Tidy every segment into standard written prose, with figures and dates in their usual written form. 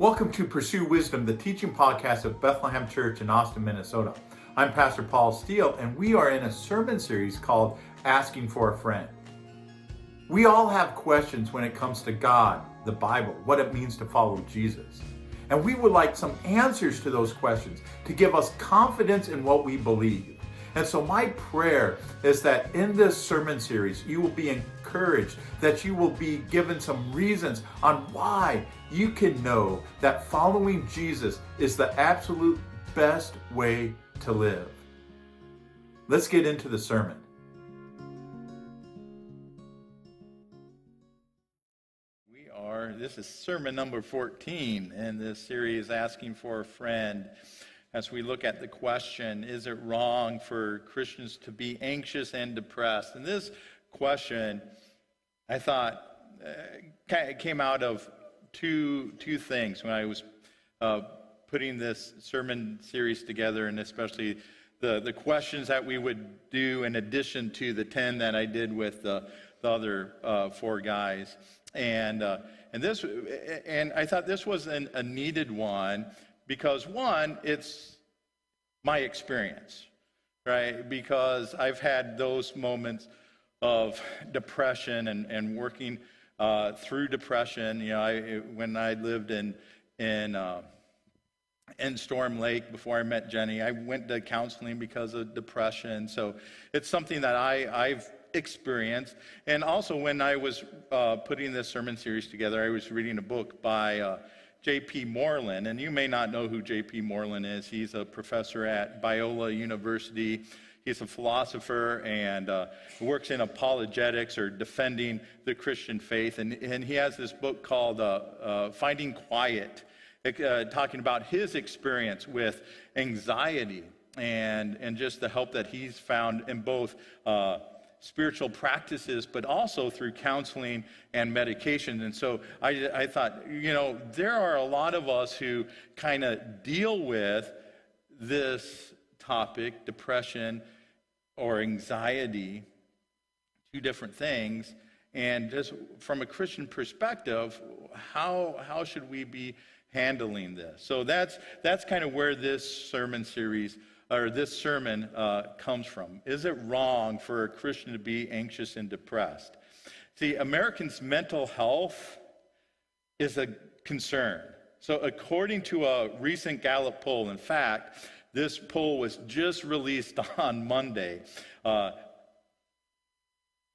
Welcome to Pursue Wisdom, the teaching podcast of Bethlehem Church in Austin, Minnesota. I'm Pastor Paul Steele, and we are in a sermon series called Asking for a Friend. We all have questions when it comes to God, the Bible, what it means to follow Jesus. And we would like some answers to those questions to give us confidence in what we believe. And so my prayer is that in this sermon series, you will be encouraged, that you will be given some reasons on why you can know that following Jesus is the absolute best way to live. Let's get into the sermon. This is sermon number 14 in this series, Asking for a Friend. As we look at the question, is it wrong for Christians to be anxious and depressed? And this question, I thought, came out of two things when I was putting this sermon series together, and especially the questions that we would do in addition to the 10 that I did with the other four guys. And I thought this was a needed one. Because one, it's my experience, right? Because I've had those moments of depression and working through depression. You know, when I lived in Storm Lake before I met Jenny, I went to counseling because of depression. So it's something that I've experienced. And also when I was putting this sermon series together, I was reading a book by J.P. Moreland, and you may not know who J.P. Moreland is. He's a professor at Biola University. He's a philosopher and works in apologetics or defending the Christian faith. And he has this book called Finding Quiet, talking about his experience with anxiety and just the help that he's found in both spiritual practices, but also through counseling and medication. And so I thought, you know, there are a lot of us who kind of deal with this topic, depression or anxiety, two different things. And just from a Christian perspective, how should we be handling this? So that's kind of where this sermon series or this sermon comes from. Is it wrong for a Christian to be anxious and depressed? See, Americans' mental health is a concern. So according to a recent Gallup poll, in fact, this poll was just released on Monday,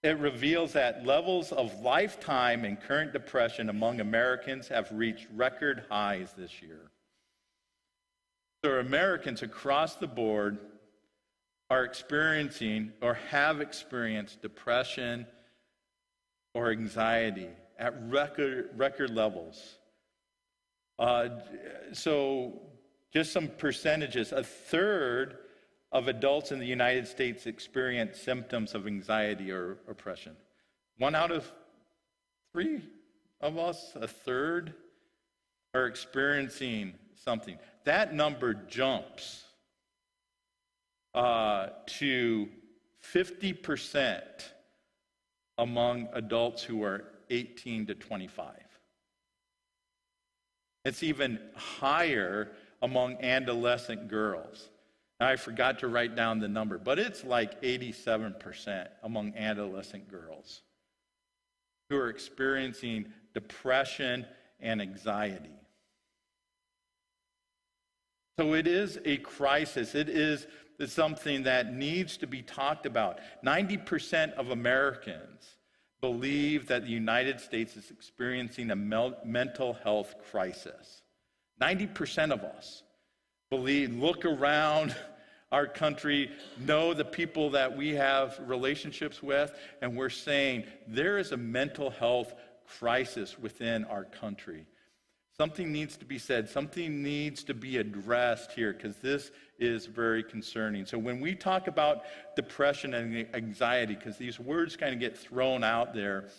it reveals that levels of lifetime and current depression among Americans have reached record highs this year. So Americans across the board are experiencing or have experienced depression or anxiety at record levels. So just some percentages. A third of adults in the United States experience symptoms of anxiety or oppression. 1 out of 3 of us, a third, are experiencing something. That number jumps to 50% among adults who are 18 to 25. It's even higher among adolescent girls. Now, I forgot to write down the number, but it's like 87% among adolescent girls who are experiencing depression and anxiety. So it is a crisis. It is something that needs to be talked about. 90% of Americans believe that the United States is experiencing a mental health crisis. 90% of us believe, look around our country, know the people that we have relationships with, and we're saying there is a mental health crisis within our country. Something needs to be said. Something needs to be addressed here because this is very concerning. So when we talk about depression and anxiety, because these words kind of get thrown out there,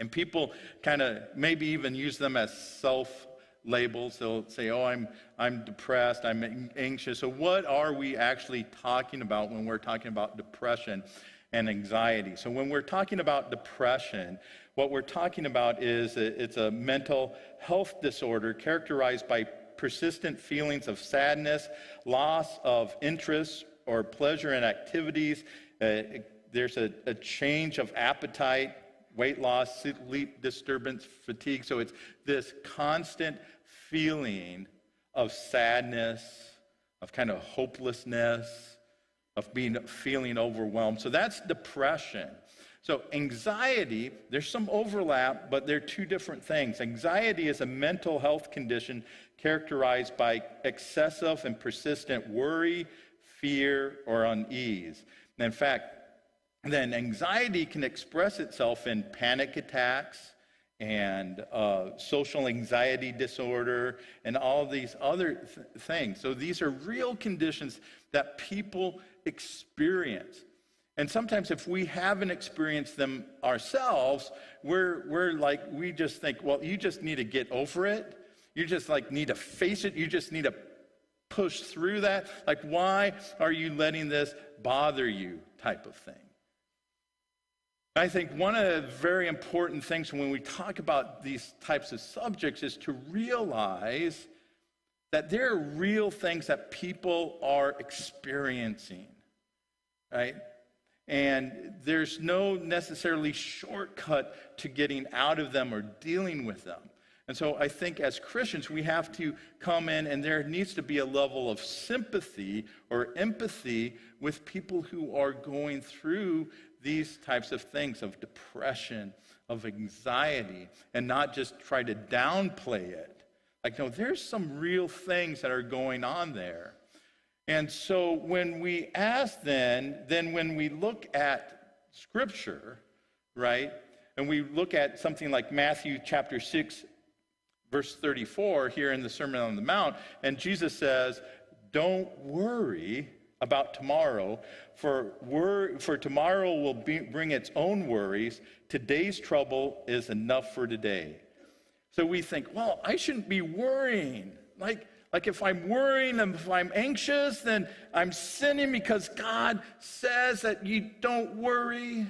and people kind of maybe even use them as self-labels. They'll say, oh, I'm depressed, I'm anxious. So what are we actually talking about when we're talking about depression and anxiety. So when we're talking about depression, what we're talking about is it's a mental health disorder characterized by persistent feelings of sadness, loss of interest or pleasure in activities. There's a change of appetite, weight loss, sleep disturbance, fatigue. So it's this constant feeling of sadness, of kind of hopelessness, of feeling overwhelmed. So that's depression. So anxiety, there's some overlap, but they're two different things. Anxiety is a mental health condition characterized by excessive and persistent worry, fear, or unease. And in fact, then anxiety can express itself in panic attacks and social anxiety disorder and all these other things. So these are real conditions that people experience. And sometimes if we haven't experienced them ourselves, we just think, well, you just need to get over it. You just need to face it. You just need to push through that. Like, why are you letting this bother you type of thing? I think one of the very important things when we talk about these types of subjects is to realize that there are real things that people are experiencing, right? And there's no necessarily shortcut to getting out of them or dealing with them. And so I think as Christians, we have to come in, and there needs to be a level of sympathy or empathy with people who are going through these types of things, of depression, of anxiety, and not just try to downplay it. Like, no, there's some real things that are going on there. And so when we ask then when we look at Scripture, right, and we look at something like Matthew chapter 6, verse 34 here in the Sermon on the Mount, and Jesus says, don't worry about tomorrow, for tomorrow will bring its own worries. Today's trouble is enough for today. So we think, well, I shouldn't be worrying. Like if I'm worrying and if I'm anxious, then I'm sinning because God says that you don't worry.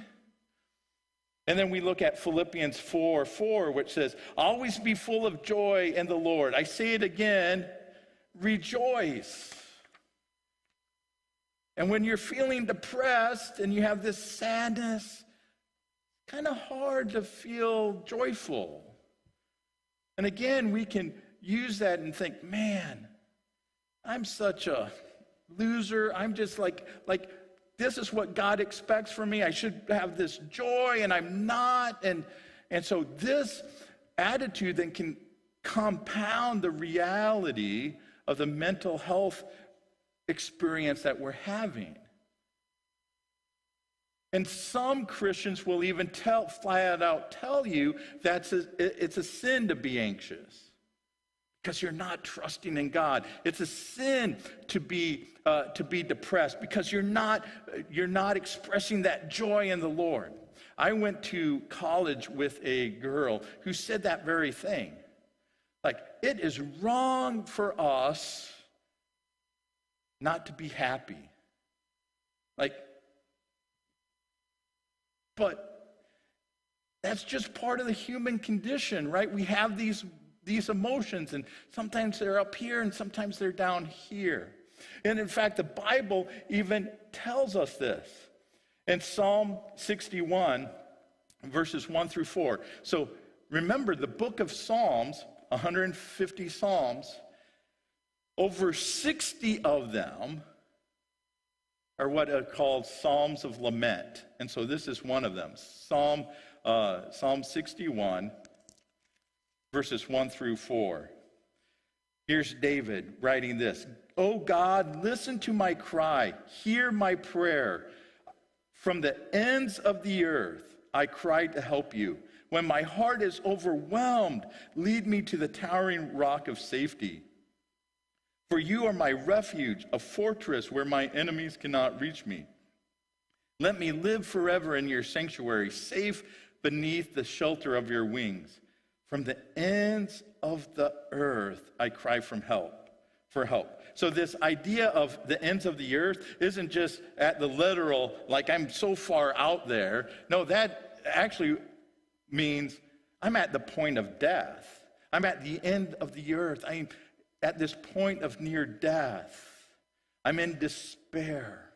And then we look at Philippians 4:4, which says, always be full of joy in the Lord. I say it again, rejoice. And when you're feeling depressed and you have this sadness, it's kind of hard to feel joyful. And again, we can use that and think, man, I'm such a loser. I'm just like this is what God expects from me. I should have this joy, and I'm not. And so this attitude then can compound the reality of the mental health experience that we're having. And some Christians will even flat out tell you that it's a sin to be anxious because you're not trusting in God. It's a sin to be depressed because you're not expressing that joy in the Lord. I went to college with a girl who said that very thing. Like, it is wrong for us not to be happy. But that's just part of the human condition, right? We have these emotions, and sometimes they're up here and sometimes they're down here. And in fact, the Bible even tells us this in Psalm 61, verses 1 through 4. So remember, the book of Psalms, 150 Psalms, over 60 of them are what are called Psalms of Lament. And so this is one of them, Psalm 61, verses 1 through 4. Here's David writing this. "O God, listen to my cry. Hear my prayer. From the ends of the earth, I cried to help you. When my heart is overwhelmed, lead me to the towering rock of safety. For you are my refuge, a fortress where my enemies cannot reach me. Let me live forever in your sanctuary, safe beneath the shelter of your wings. From the ends of the earth, I cry for help. for help. So this idea of the ends of the earth isn't just at the literal, like I'm so far out there. No, that actually means I'm at the point of death. I'm at the end of the earth. I'm at this point of near death. I'm in despair.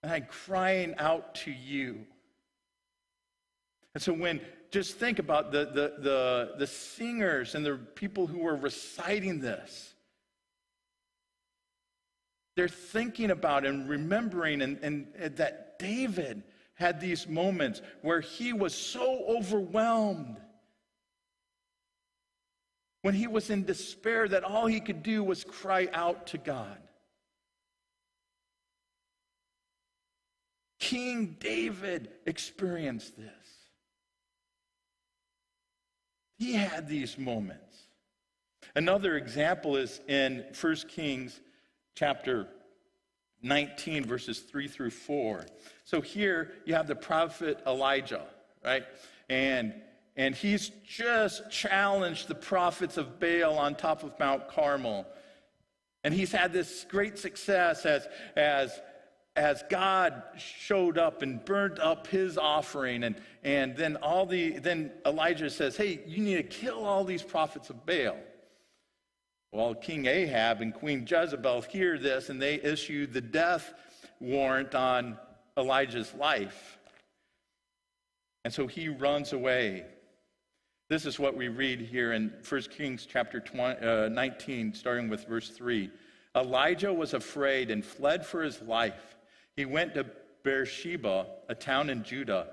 And I'm crying out to you. And so just think about the singers and the people who were reciting this. They're thinking about and remembering and that David had these moments where he was so overwhelmed, when he was in despair, that all he could do was cry out to God. King David experienced this. He had these moments. Another example is in 1 Kings chapter 19, verses 3 through 4. So here you have the prophet Elijah, right? And he's just challenged the prophets of Baal on top of Mount Carmel. And he's had this great success as God showed up and burnt up his offering. And then Elijah says, hey, you need to kill all these prophets of Baal. Well, King Ahab and Queen Jezebel hear this, and they issue the death warrant on Elijah's life. And so he runs away. This is what we read here in 1 Kings chapter 19, starting with verse 3. Elijah was afraid and fled for his life. He went to Beersheba, a town in Judah.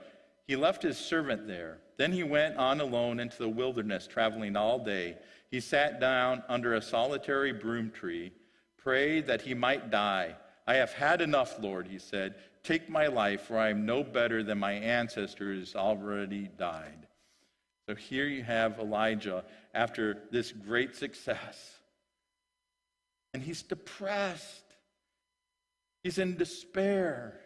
He left his servant there. Then he went on alone into the wilderness, traveling all day. He sat down under a solitary broom tree, prayed that he might die. I have had enough, Lord, he said. Take my life, for I am no better than my ancestors already died. So here you have Elijah after this great success. And he's depressed. He's in despair.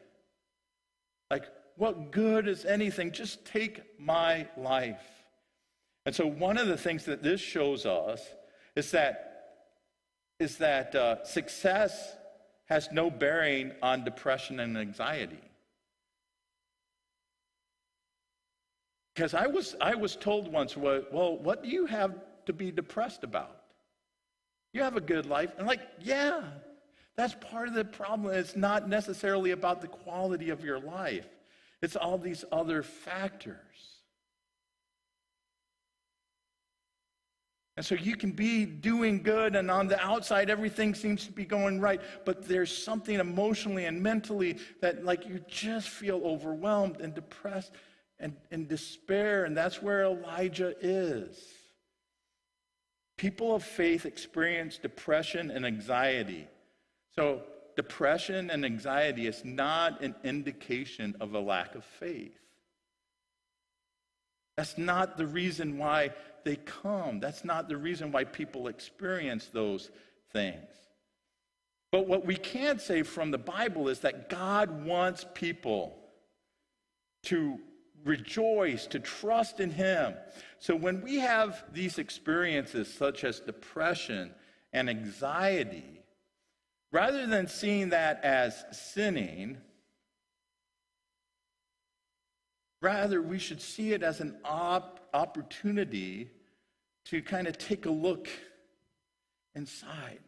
Like, what good is anything? Just take my life. And so one of the things that this shows us is that success has no bearing on depression and anxiety. Because I was told once, well, what do you have to be depressed about? You have a good life. And yeah, that's part of the problem. It's not necessarily about the quality of your life. It's all these other factors. And so you can be doing good, and on the outside, everything seems to be going right, but there's something emotionally and mentally that you just feel overwhelmed and depressed and in despair, and that's where Elijah is. People of faith experience depression and anxiety. So depression and anxiety is not an indication of a lack of faith. That's not the reason why they come. That's not the reason why people experience those things. But what we can say from the Bible is that God wants people to rejoice, to trust in him. So when we have these experiences such as depression and anxiety, rather than seeing that as sinning, rather we should see it as an opportunity to kind of take a look inside.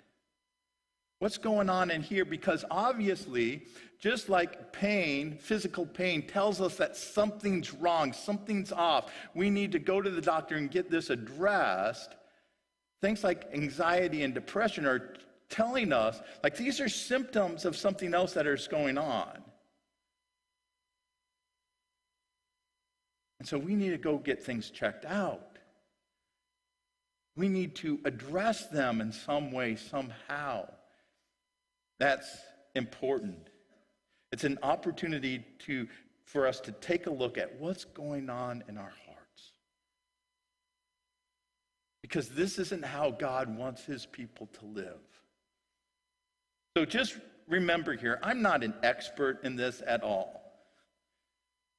What's going on in here? Because obviously, just like pain, physical pain tells us that something's wrong, something's off, we need to go to the doctor and get this addressed. Things like anxiety and depression are telling us, these are symptoms of something else that is going on. And so we need to go get things checked out. We need to address them in some way, somehow. That's important. It's an opportunity for us to take a look at what's going on in our hearts. Because this isn't how God wants his people to live. So just remember here, I'm not an expert in this at all.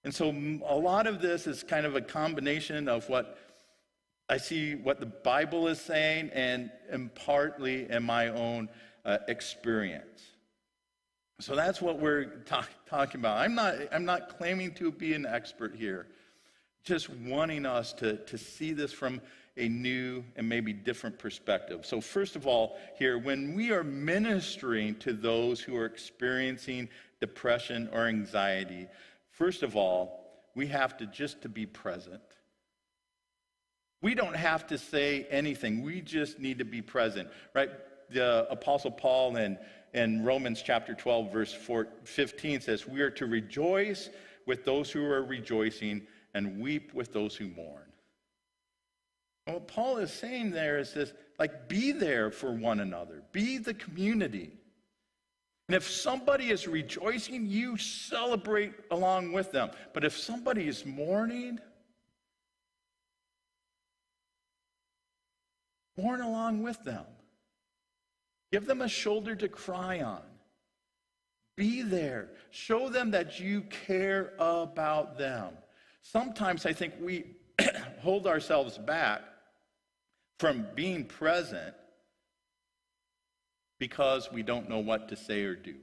And so a lot of this is kind of a combination of what I see what the Bible is saying and partly in my own experience. So that's what we're talking about. I'm not claiming to be an expert here, just wanting us to see this from a new and maybe different perspective. So first of all, here, when we are ministering to those who are experiencing depression or anxiety, first of all, we have to be present. We don't have to say anything. We just need to be present, right? The Apostle Paul in Romans chapter 12, verse 15 says, we are to rejoice with those who are rejoicing and weep with those who mourn. And what Paul is saying there is this, like, be there for one another. Be the community. And if somebody is rejoicing, you celebrate along with them. But if somebody is mourning, mourn along with them. Give them a shoulder to cry on. Be there. Show them that you care about them. Sometimes I think we hold ourselves back from being present because we don't know what to say or do.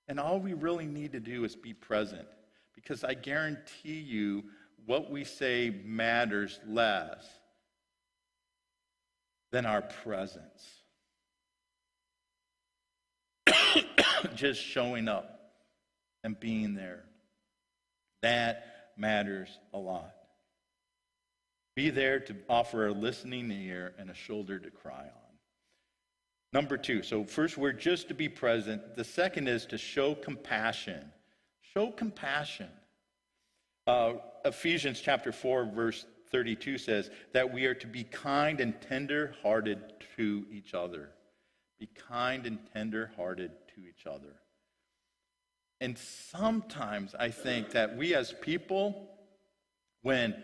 And all we really need to do is be present, because I guarantee you what we say matters less than our presence. Just showing up and being there. That matters a lot. Be there to offer a listening ear and a shoulder to cry on. Number two, so first we're just to be present. The second is to show compassion. Show compassion. Ephesians chapter 4, verse 32 says that we are to be kind and tender-hearted to each other. Be kind and tender-hearted to each other. And sometimes I think that we as people, when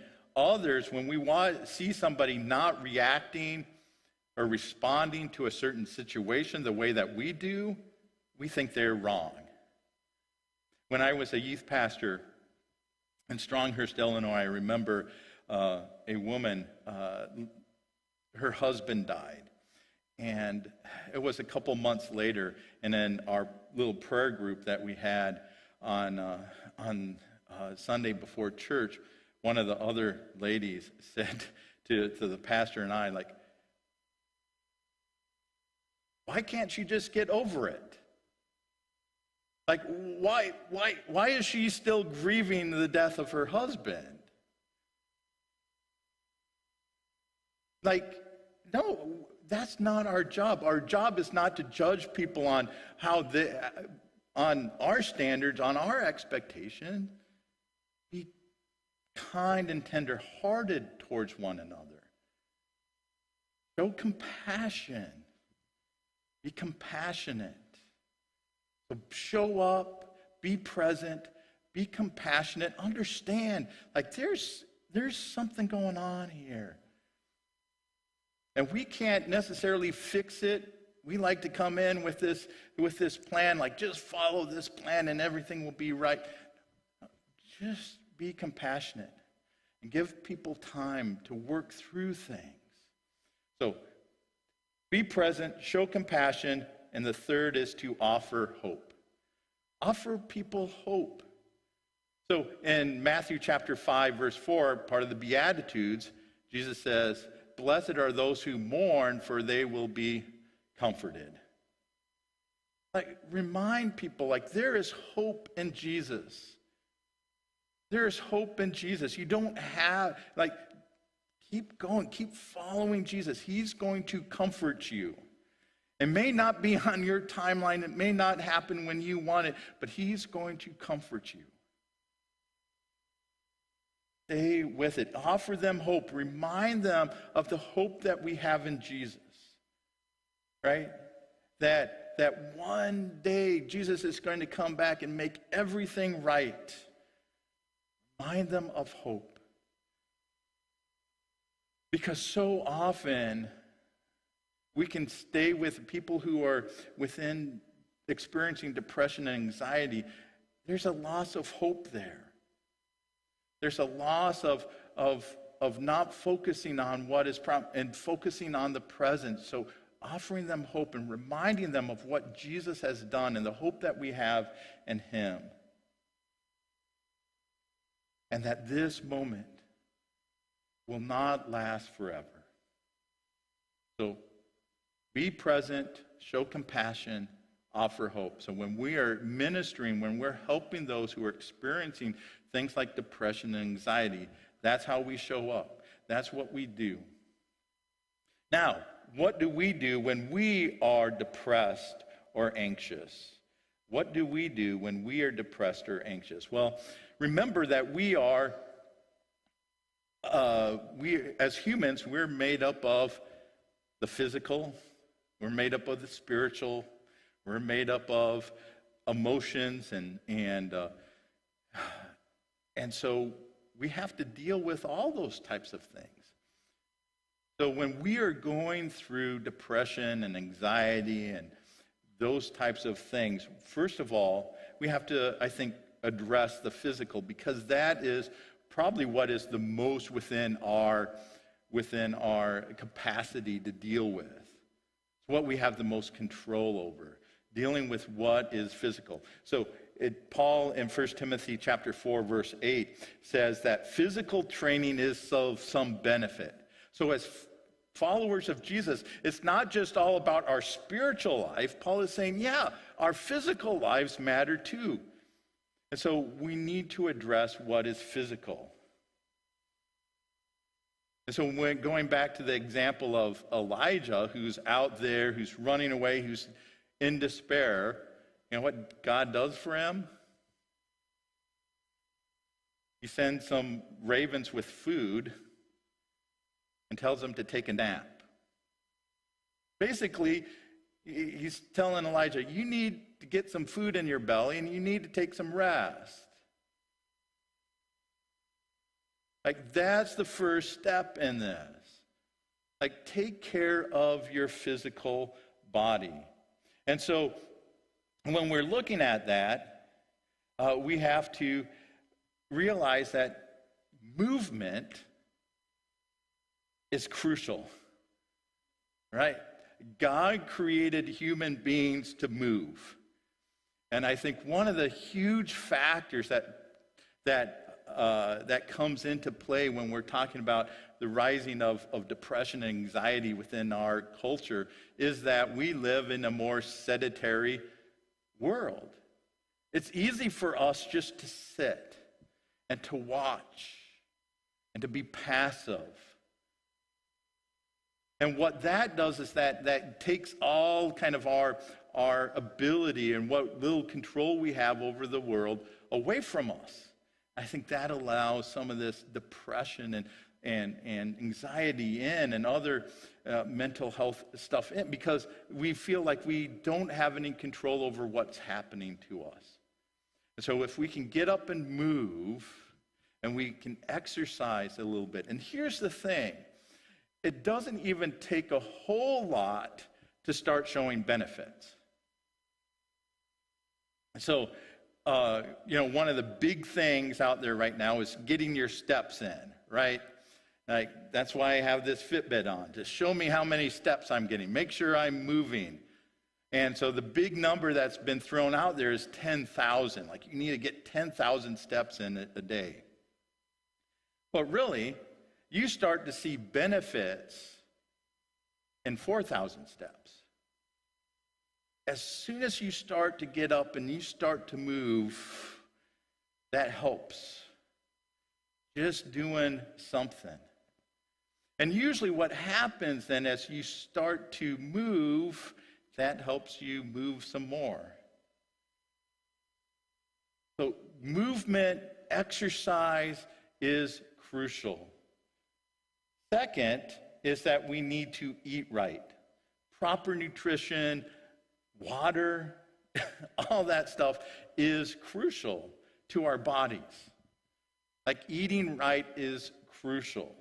we see somebody not reacting or responding to a certain situation the way that we do, we think they're wrong. When I was a youth pastor in Stronghurst, Illinois, I remember a woman, her husband died. And it was a couple months later, and in our little prayer group that we had on Sunday before church, one of the other ladies said to the pastor and I, like, why can't she just get over it? Like, why is she still grieving the death of her husband? Like, no, that's not our job. Our job is not to judge people on on our standards, on our expectation. Be kind and tender-hearted towards one another. Show compassion. Be compassionate. So show up, be present, be compassionate. Understand, like, there's something going on here. And we can't necessarily fix it. We like to come in with this plan, like, just follow this plan and everything will be right. Just be compassionate and give people time to work through things. So be present, show compassion, and the third is to offer hope. Offer people hope. So in Matthew chapter 5, verse 4, part of the Beatitudes, Jesus says, "Blessed are those who mourn, for they will be comforted." Like, remind people, like, there is hope in Jesus. There is hope in Jesus. You don't have, like, keep going, keep following Jesus. He's going to comfort you. It may not be on your timeline. It may not happen when you want it, but he's going to comfort you. Stay with it. Offer them hope. Remind them of the hope that we have in Jesus. Right? That one day Jesus is going to come back and make everything right. Remind them of hope. Because so often we can stay with people who are experiencing depression and anxiety. There's a loss of hope there. There's a loss of not focusing on what is and focusing on the present. So offering them hope and reminding them of what Jesus has done and the hope that we have in him. And that this moment will not last forever. So be present, show compassion, offer hope. So when we are ministering, when we're helping those who are experiencing things like depression and anxiety, that's how we show up. That's what we do. Now, what do we do when we are depressed or anxious? What do we do when we are depressed or anxious? Well, remember that we as humans, we're made up of the physical, we're made up of the spiritual, we're made up of emotions, and so we have to deal with all those types of things. So when we are going through depression and anxiety and those types of things, first of all, we have to, I think, address the physical, because that is probably what is the most within our capacity to deal with. It's what we have the most control over, dealing with what is physical. So Paul in 1 Timothy chapter 4, verse 8 says that physical training is of some benefit. So as followers of Jesus, it's not just all about our spiritual life. Paul is saying, yeah, our physical lives matter too. And so we need to address what is physical. And so when going back to the example of Elijah, who's out there, who's running away, who's in despair, you know what God does for him? He sends some ravens with food and tells him to take a nap. Basically, he's telling Elijah, you need to get some food in your belly and you need to take some rest. Like, that's the first step in this. Like, take care of your physical body. And so when we're looking at that, we have to realize that movement is crucial, right? God created human beings to move. And I think one of the huge factors that comes into play when we're talking about the rising of depression and anxiety within our culture is that we live in a more sedentary world. It's easy for us just to sit and to watch and to be passive. And what that does is that takes all kind of our ability and what little control we have over the world away from us. I think that allows some of this depression and anxiety in, and other mental health stuff in, because we feel like we don't have any control over what's happening to us. And so if we can get up and move, and we can exercise a little bit. And here's the thing. It doesn't even take a whole lot to start showing benefits. So, one of the big things out there right now is getting your steps in, right? Like, that's why I have this Fitbit on, to show me how many steps I'm getting, make sure I'm moving. And so the big number that's been thrown out there is 10,000. Like, you need to get 10,000 steps in a day. But really, you start to see benefits in 4,000 steps. As soon as you start to get up and you start to move, that helps. Just doing something. And usually what happens then as you start to move, that helps you move some more. So movement, exercise is crucial. Second is that we need to eat right. Proper nutrition, water, all that stuff is crucial to our bodies. Like, eating right is crucial.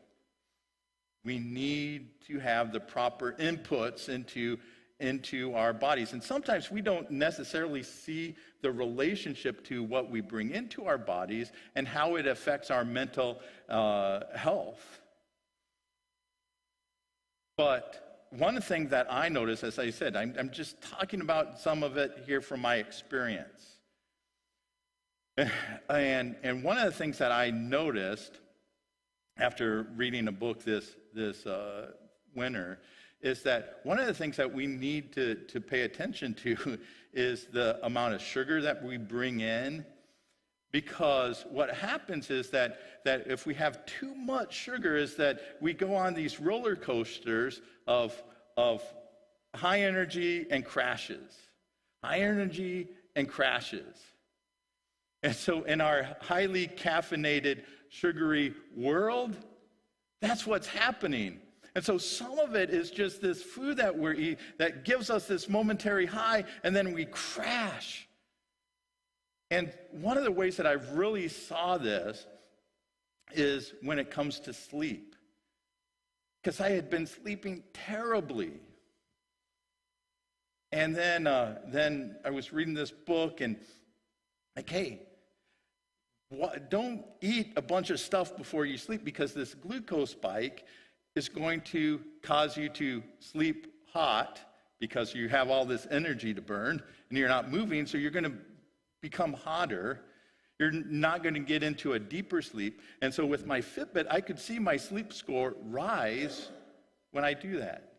We need to have the proper inputs into into our bodies. And sometimes we don't necessarily see the relationship to what we bring into our bodies and how it affects our mental health. But one thing that I notice, as I said, I'm just talking about some of it here from my experience. And one of the things that I noticed after reading a book this winter is that one of the things that we need to pay attention to is the amount of sugar that we bring in. Because what happens is that if we have too much sugar is that we go on these roller coasters of high energy and crashes. High energy and crashes. And so in our highly caffeinated, sugary world, that's what's happening. And so some of it is just this food that we're eating that gives us this momentary high, and then we crash. And one of the ways that I really saw this is when it comes to sleep. Because I had been sleeping terribly. And then I was reading this book and like, hey, don't eat a bunch of stuff before you sleep because this glucose spike is going to cause you to sleep hot because you have all this energy to burn and you're not moving, so you're going to become hotter. You're not going to get into a deeper sleep. And so with my Fitbit, I could see my sleep score rise when I do that.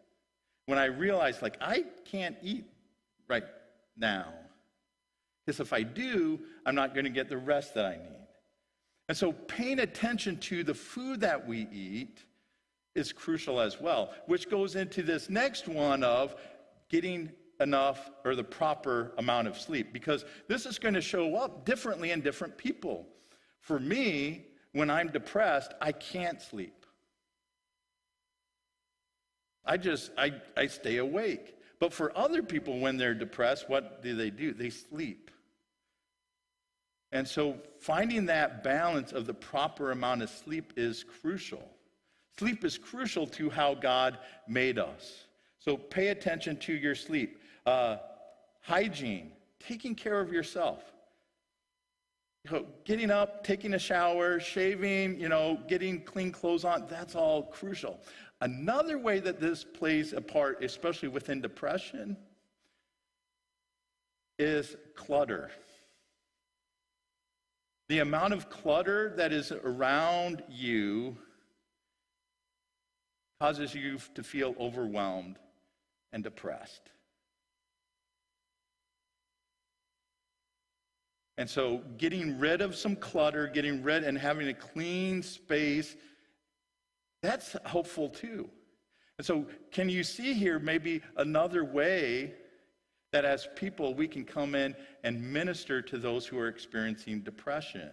When I realize, like, I can't eat right now. Because if I do, I'm not going to get the rest that I need. And so paying attention to the food that we eat is crucial as well, which goes into this next one of getting enough or the proper amount of sleep, because this is going to show up differently in different people. For me, when I'm depressed, I can't sleep. I stay awake. But for other people, when they're depressed, what do? They sleep. And so finding that balance of the proper amount of sleep is crucial. Sleep is crucial to how God made us. So pay attention to your sleep. Hygiene, taking care of yourself. Getting up, taking a shower, shaving, getting clean clothes on, that's all crucial. Another way that this plays a part, especially within depression, is clutter. The amount of clutter that is around you causes you to feel overwhelmed and depressed. And so getting rid of some clutter, getting rid and having a clean space, that's helpful too. And so can you see here maybe another way that as people we can come in and minister to those who are experiencing depression?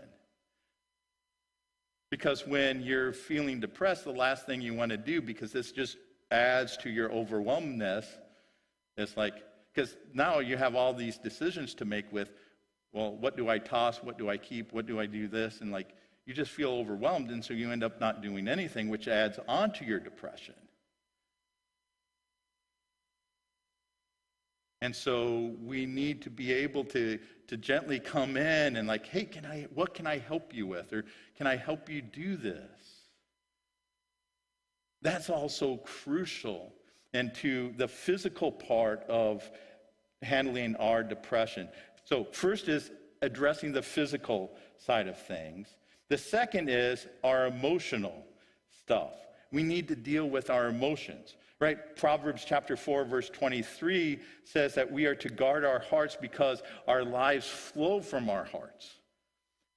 Because when you're feeling depressed, the last thing you want to do, because this just adds to your overwhelmedness, it's like, because now you have all these decisions to make with, well, what do I toss? What do I keep? What do I do this? And like, you just feel overwhelmed, and so you end up not doing anything, which adds on to your depression. And so we need to be able to gently come in and like, hey, what can I help you with? Or can I help you do this? That's also crucial into the physical part of handling our depression. So first is addressing the physical side of things. The second is our emotional stuff. We need to deal with our emotions, right? Proverbs chapter 4, verse 23 says that we are to guard our hearts because our lives flow from our hearts.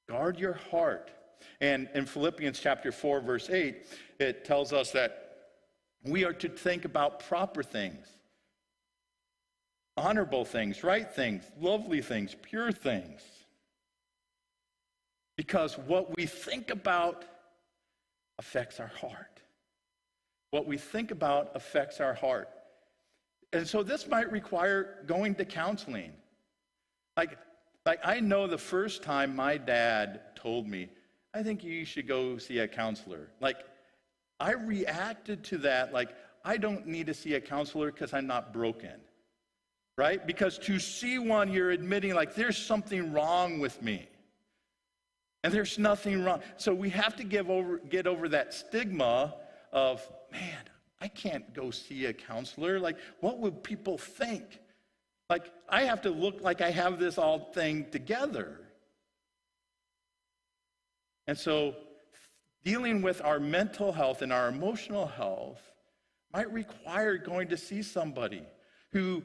Guard your heart. And in Philippians chapter 4, verse 8, it tells us that we are to think about proper things, honorable things, right things, lovely things, pure things. Because what we think about affects our heart. What we think about affects our heart. And so this might require going to counseling. Like I know the first time my dad told me, I think you should go see a counselor. Like, I reacted to that like, I don't need to see a counselor because I'm not broken. right? Because to see one, you're admitting like there's something wrong with me. And there's nothing wrong. So we have to get over that stigma of, man, I can't go see a counselor. Like, what would people think? Like, I have to look like I have this all thing together. And so dealing with our mental health and our emotional health might require going to see somebody who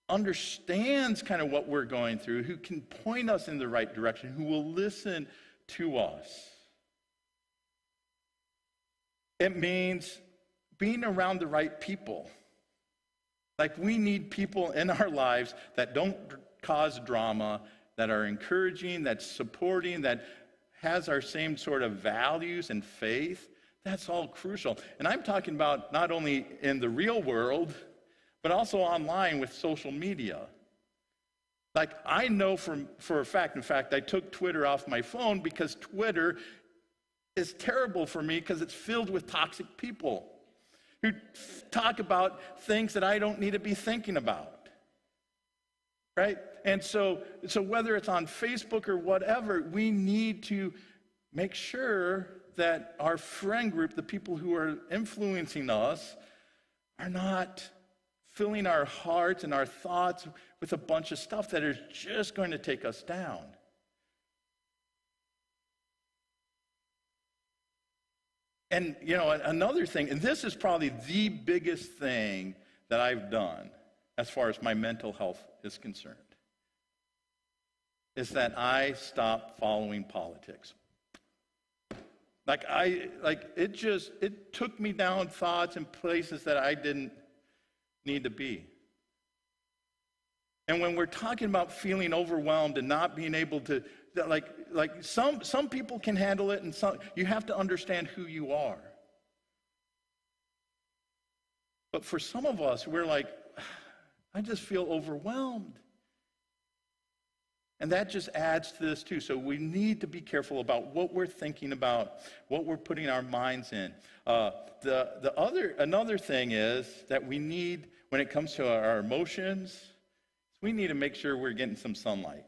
understands kind of what we're going through, who can point us in the right direction, who will listen to us. It means being around the right people. Like, we need people in our lives that don't cause drama, that are encouraging, that's supporting, that has our same sort of values and faith. That's all crucial. And I'm talking about not only in the real world, but also online with social media. Like, I know for a fact, in fact, I took Twitter off my phone because Twitter is terrible for me because it's filled with toxic people who talk about things that I don't need to be thinking about, right? And so whether it's on Facebook or whatever, we need to make sure that our friend group, the people who are influencing us, are not filling our hearts and our thoughts with a bunch of stuff that is just going to take us down. And, you know, another thing, and this is probably the biggest thing that I've done as far as my mental health is concerned, is that I stopped following politics. It took me down thoughts and places that I didn't need to be. And when we're talking about feeling overwhelmed and not being able to, some people can handle it, and some, you have to understand who you are. But for some of us, we're like, I just feel overwhelmed. And that just adds to this too. So we need to be careful about what we're thinking about, what we're putting our minds in. Another thing is that we need, when it comes to our emotions, we need to make sure we're getting some sunlight.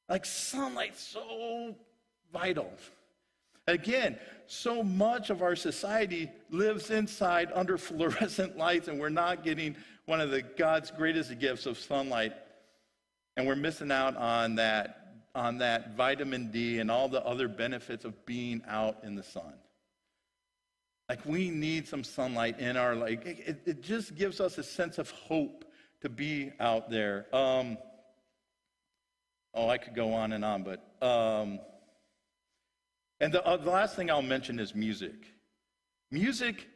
Like, sunlight's so vital. Again, so much of our society lives inside under fluorescent lights, and we're not getting one of God's greatest gifts of sunlight. And we're missing out on that vitamin D and all the other benefits of being out in the sun. Like, we need some sunlight in our life. It just gives us a sense of hope to be out there. I could go on, but and the last thing I'll mention is music. Music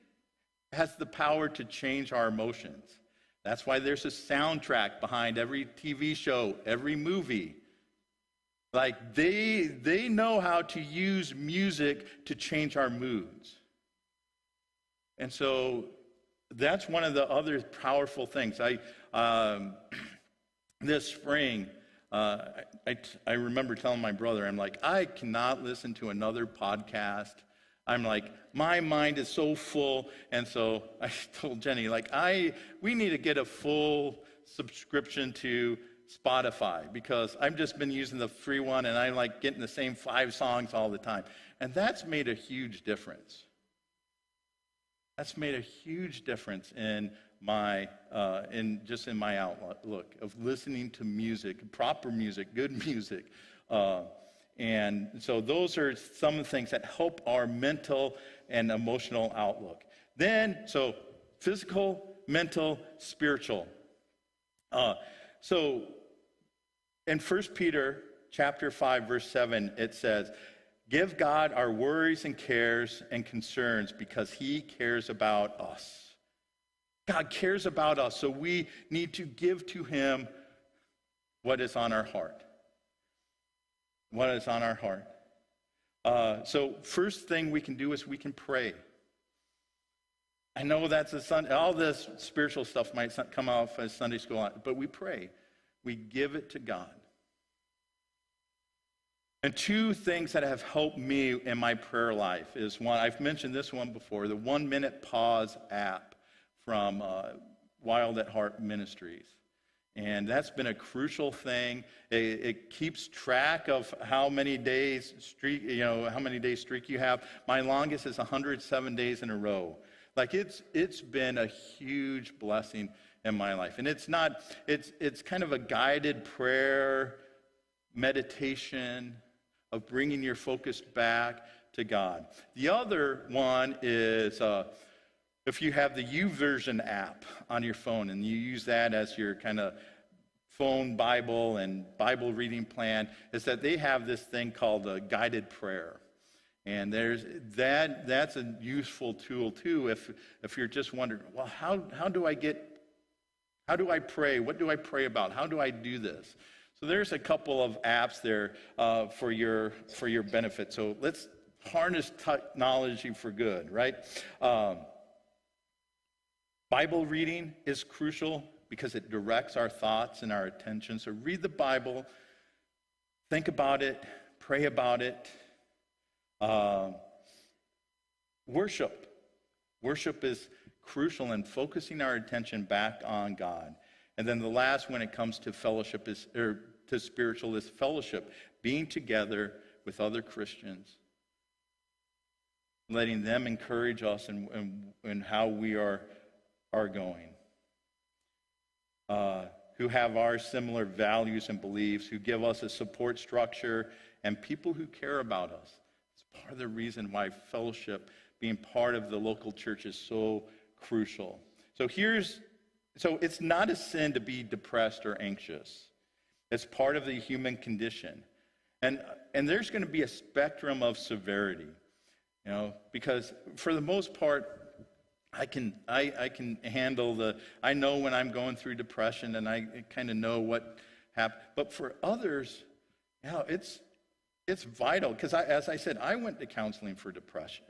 has the power to change our emotions. That's why there's a soundtrack behind every TV show, every movie. Like, they know how to use music to change our moods. And so that's one of the other powerful things. This spring, I remember telling my brother, I'm like, I cannot listen to another podcast. I'm like, my mind is so full. And so I told Jenny, we need to get a full subscription to Spotify, because I've just been using the free one, and I'm like getting the same 5 songs all the time. And that's made a huge difference. That's made a huge difference in my outlook of listening to music, proper music, good music. And so those are some of the things that help our mental and emotional outlook. Then, so physical, mental, spiritual. So in 1 Peter chapter 5, verse 7, it says, "Give God our worries and cares and concerns, because he cares about us." God cares about us, so we need to give to him what is on our heart. What is on our heart. So first thing we can do is we can pray. I know all this spiritual stuff might come off as Sunday school, but we pray. We give it to God. And 2 things that have helped me in my prayer life is, one, I've mentioned this one before, the 1 Minute Pause app from Wild at Heart Ministries. And that's been a crucial thing. It keeps track of how many days streak you have. My longest is 107 days in a row. Like it's been a huge blessing in my life. And it's kind of a guided prayer, meditation of bringing your focus back to God. The other one is if you have the YouVersion app on your phone and you use that as your kind of phone Bible and Bible reading plan, is that they have this thing called a guided prayer. And that's a useful tool too if you're just wondering, well, how do I pray? What do I pray about? How do I do this? So there's a couple of apps there for your benefit. So let's harness technology for good, right? Bible reading is crucial because it directs our thoughts and our attention. So read the Bible, think about it, pray about it. Worship is crucial in focusing our attention back on God. And then the last, when it comes to fellowship, to spiritual, is fellowship, being together with other Christians, letting them encourage us in how we are going, who have our similar values and beliefs, who give us a support structure, and people who care about us. It's part of the reason why fellowship, being part of the local church, is so crucial. So it's not a sin to be depressed or anxious. It's part of the human condition. And there's going to be a spectrum of severity, because for the most part, I can handle I know when I'm going through depression, and I kind of know what happened. But for others, it's vital, because as I said, I went to counseling for depression.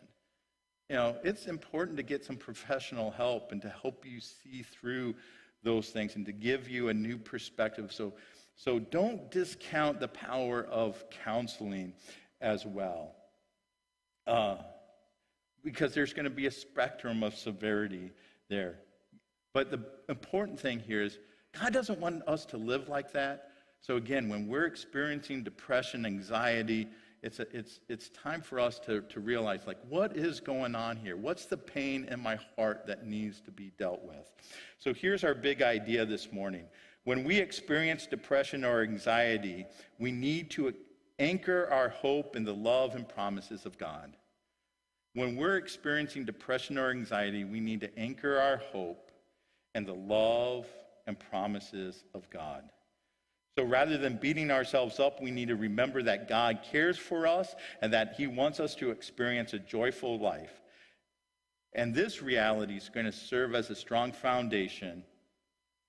It's important to get some professional help and to help you see through those things and to give you a new perspective. So don't discount the power of counseling as well. Because there's going to be a spectrum of severity there. But the important thing here is God doesn't want us to live like that. So again, when we're experiencing depression, anxiety, it's time for us to realize, like, what is going on here? What's the pain in my heart that needs to be dealt with? So here's our big idea this morning. When we experience depression or anxiety, we need to anchor our hope in the love and promises of God. When we're experiencing depression or anxiety, we need to anchor our hope in the love and promises of God. So rather than beating ourselves up, we need to remember that God cares for us and that He wants us to experience a joyful life. And this reality is going to serve as a strong foundation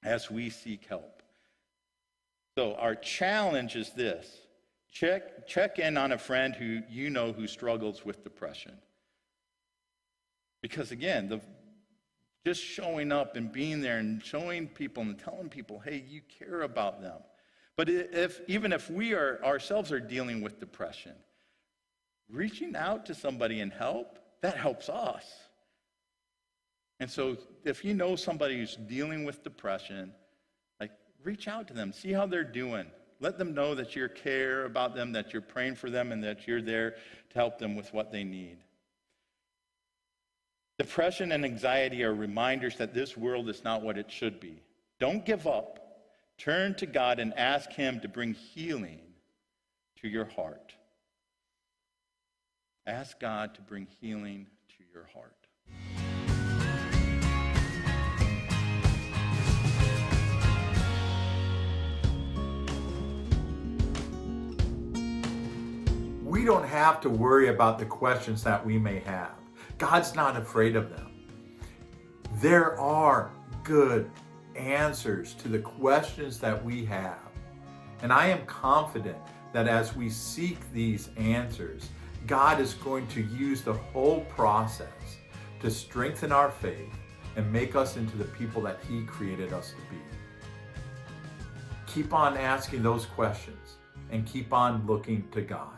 as we seek help. So our challenge is this. Check in on a friend who struggles with depression. Because again, just showing up and being there and showing people and telling people, hey, you care about them. But even if we ourselves are dealing with depression, reaching out to somebody and help, that helps us. And so if you know somebody who's dealing with depression, reach out to them, see how they're doing. Let them know that you care about them, that you're praying for them, and that you're there to help them with what they need. Depression and anxiety are reminders that this world is not what it should be. Don't give up. Turn to God and ask Him to bring healing to your heart. Ask God to bring healing to your heart. We don't have to worry about the questions that we may have. God's not afraid of them. There are good answers to the questions that we have. And I am confident that as we seek these answers, God is going to use the whole process to strengthen our faith and make us into the people that He created us to be. Keep on asking those questions and keep on looking to God.